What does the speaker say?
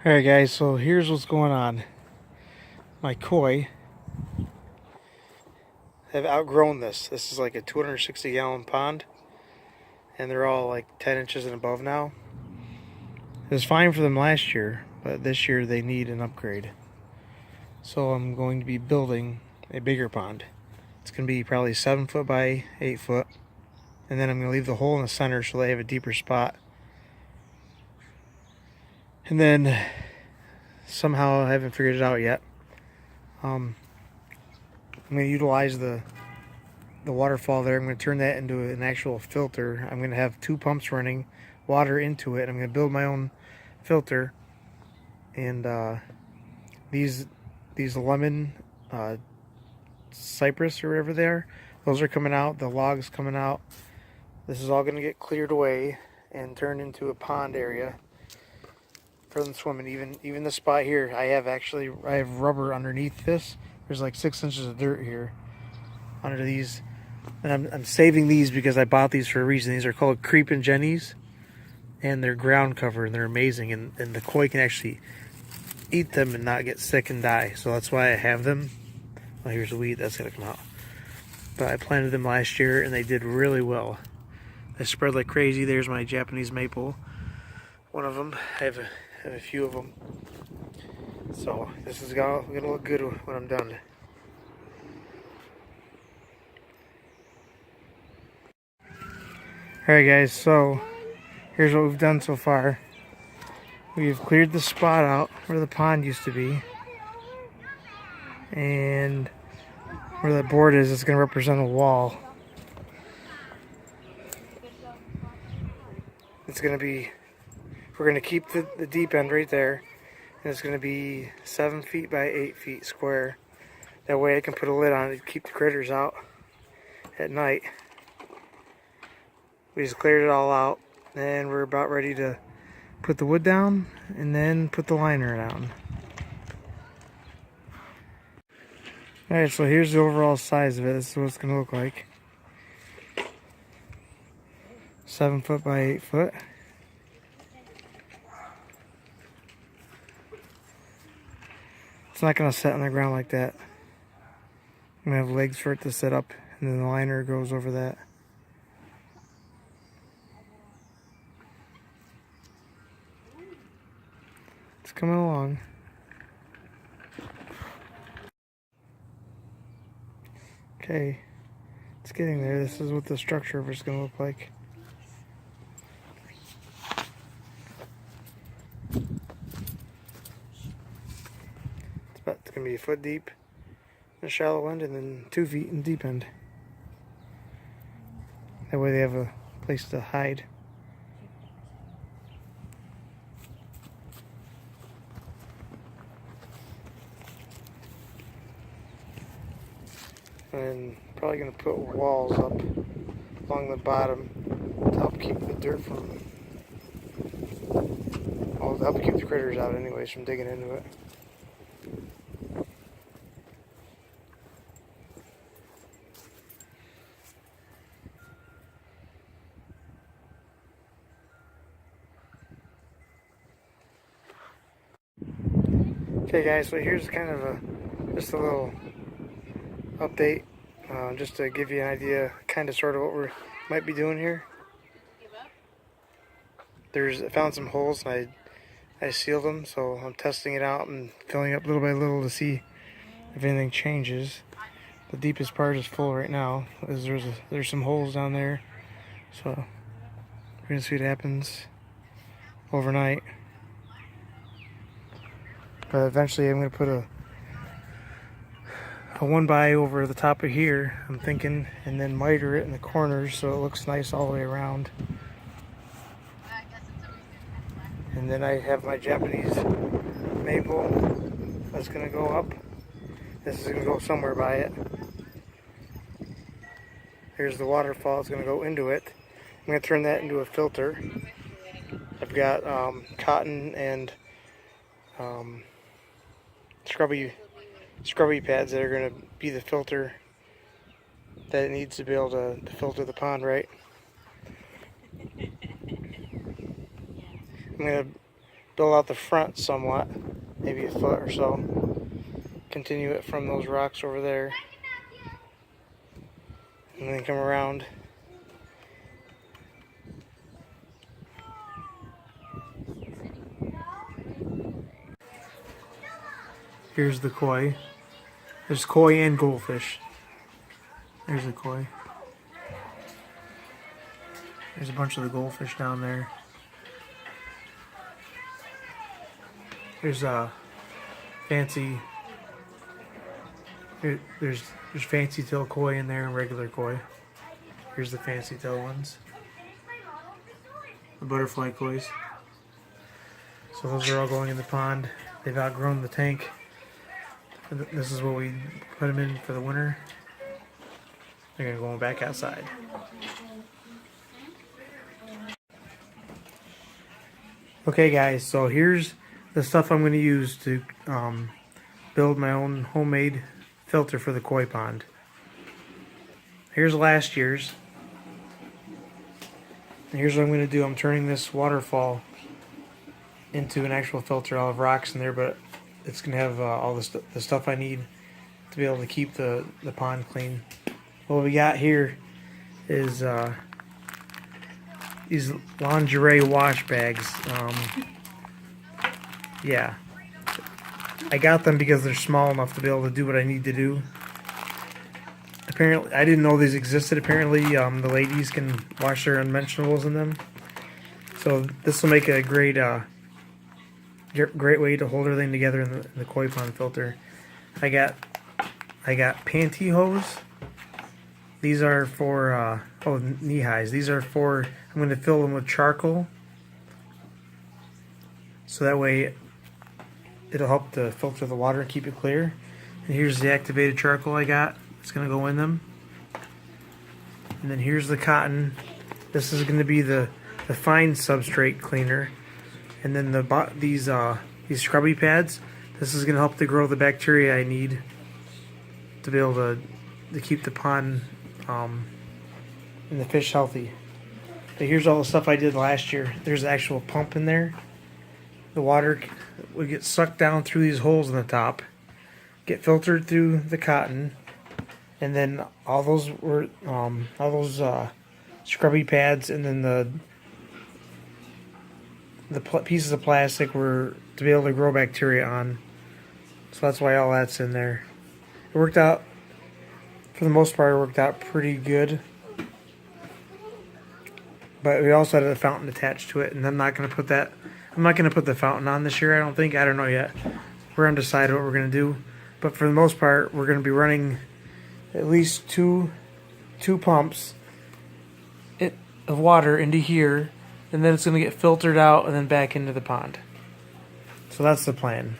Alright guys, so here's what's going on. My koi have outgrown this. This is like a 260 gallon pond, and they're all like 10 inches and above now. It was fine for them last year, but this year they need an upgrade. So I'm going to be building a bigger pond. It's going to be probably 7 foot by 8 foot, and then I'm going to leave the hole in the center so they have a deeper spot. And then somehow I haven't figured it out yet. I'm going to utilize the waterfall there. I'm going to turn that into an actual filter. I'm going to have 2 pumps running water into it. I'm going to build my own filter. And these lemon cypress or whatever they are, those are coming out. The logs coming out. This is all going to get cleared away and turned into a pond area for them swimming. Even the spot here, I have rubber underneath this. There's like 6 inches of dirt here under these, and I'm saving these because I bought these for a reason. These are called creepin' jennies, and they're ground cover, and they're amazing, and the koi can actually eat them and not get sick and die. So that's why I have them. Oh, here's a weed that's gonna come out. But I planted them last year and they did really well. They spread like crazy. There's my Japanese maple, one of them. I have a few of them. So this is gonna look good when I'm done. Alright guys, so here's what we've done so far. We've cleared the spot out where the pond used to be. And where that board is, it's going to represent a wall. It's going to be, we're going to keep the deep end right there. And it's going to be 7 feet by 8 feet square. That way I can put a lid on it to keep the critters out at night. We just cleared it all out. And we're about ready to put the wood down and then put the liner down. Alright, so here's the overall size of it. This is what it's going to look like. 7 foot by 8 foot. It's not going to set on the ground like that. I'm going to have legs for it to sit up, and then the liner goes over that. It's coming along. Okay, it's getting there. This is what the structure of it's going to look like. It's going to be a foot deep in the shallow end and then 2 feet in the deep end. That way they have a place to hide. And probably going to put walls up along the bottom to help keep the dirt from, well, to help keep the critters out anyways from digging into it. Okay guys, so here's kind of just a little update, just to give you an idea, kind of sort of what we might be doing here. I found some holes and I sealed them, so I'm testing it out and filling up little by little to see if anything changes. The deepest part is full right now. There's some holes down there, so we're gonna see what happens overnight. But eventually I'm gonna put a 1x over the top of here, I'm thinking, and then miter it in the corners so it looks nice all the way around. And then I have my Japanese maple that's going to go up. This is going to go somewhere by it. Here's the waterfall. It's going to go into it. I'm going to turn that into a filter. I've got cotton and scrubby pads that are going to be the filter that it needs to be able to filter the pond right. I'm going to build out the front somewhat, maybe a foot or so. Continue it from those rocks over there. And then come around. Here's the koi. There's koi and goldfish. There's the koi. There's a bunch of the goldfish down there. There's fancy. There's fancy tail koi in there and regular koi. Here's the fancy tail ones. The butterfly kois. So those are all going in the pond. They've outgrown the tank. This is what we put them in for the winter. They're going to go back outside. Okay guys, so here's the stuff I'm going to use to build my own homemade filter for the koi pond. Here's last year's. And here's what I'm going to do. I'm turning this waterfall into an actual filter. I'll have rocks in there, but it's going to have all the stuff I need to be able to keep the pond clean. What we got here is these lingerie wash bags. Yeah, I got them because they're small enough to be able to do what I need to do. Apparently, I didn't know these existed. Apparently, the ladies can wash their unmentionables in them. So this will make a great way to hold everything together in the koi pond filter. I got pantyhose. These are for knee highs. These are for, I'm going to fill them with charcoal, so that way it'll help to filter the water and keep it clear. And here's the activated charcoal I got. It's going to go in them. And then here's the cotton. This is going to be the fine substrate cleaner. And then these scrubby pads. This is going to help to grow the bacteria I need to be able to keep the pond and the fish healthy. But here's all the stuff I did last year. There's an actual pump in there. The water would get sucked down through these holes in the top, get filtered through the cotton, and then all those scrubby pads, and then the pieces of plastic were to be able to grow bacteria on. So that's why all that's in there. It worked out, for the most part, it worked out pretty good. But we also had a fountain attached to it, and I'm not going to put the fountain on this year, I don't think. I don't know yet. We're undecided what we're going to do. But for the most part, we're going to be running at least two pumps of water into here, and then it's going to get filtered out and then back into the pond. So that's the plan.